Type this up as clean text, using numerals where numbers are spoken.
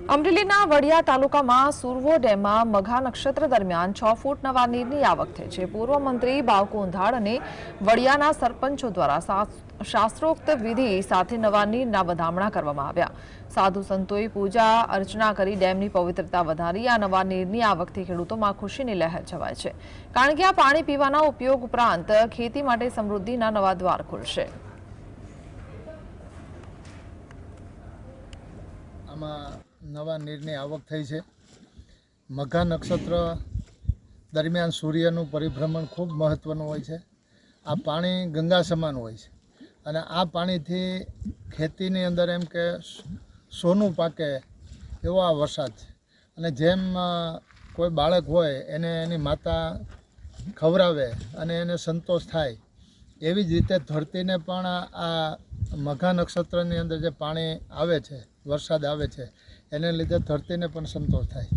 અમરેલીના વડિયા તાલુકામાં સુરવો ડેમમાં મઘા નક્ષત્ર દરમિયાન 6 ફૂટ નવા નીરની આવક થઈ છે। પૂર્વ મંત્રી બાવકુ ઉંધાડ અને વડિયાના સરપંચો દ્વારા શાસ્ત્રોક્ત વિધિ સાથે નવા નીરના વધામણા કરવામાં આવ્યા। સાધુ સંતોએ પૂજા અર્ચના કરી ડેમની પવિત્રતા વધારી। આ નવા નીરની આવકથી ખેડૂતોમાં ખુશીની લહેર છવાય છે, કારણ કે આ પાણી પીવાના ઉપયોગ ઉપરાંત ખેતી માટે સમૃદ્ધિના નવા દ્વાર ખુલશે। નવા નીરની આવક થઈ છે। મઘા નક્ષત્ર દરમિયાન સૂર્યનું પરિભ્રમણ ખૂબ મહત્ત્વનું હોય છે। આ પાણી ગંગા સમાન હોય છે અને આ પાણીથી ખેતીની અંદર એમ કે સોનું પાકે એવો આ વરસાદ છે। અને જેમ કોઈ બાળક હોય એને એની માતા ખવડાવે અને એને સંતોષ થાય, એવી જ રીતે ધરતીને પણ આ મઘા નક્ષત્રની અંદર જે પાણી આવે છે, વરસાદ આવે છે, એને લીધે ધરતીને પણ સંતોષ થાય।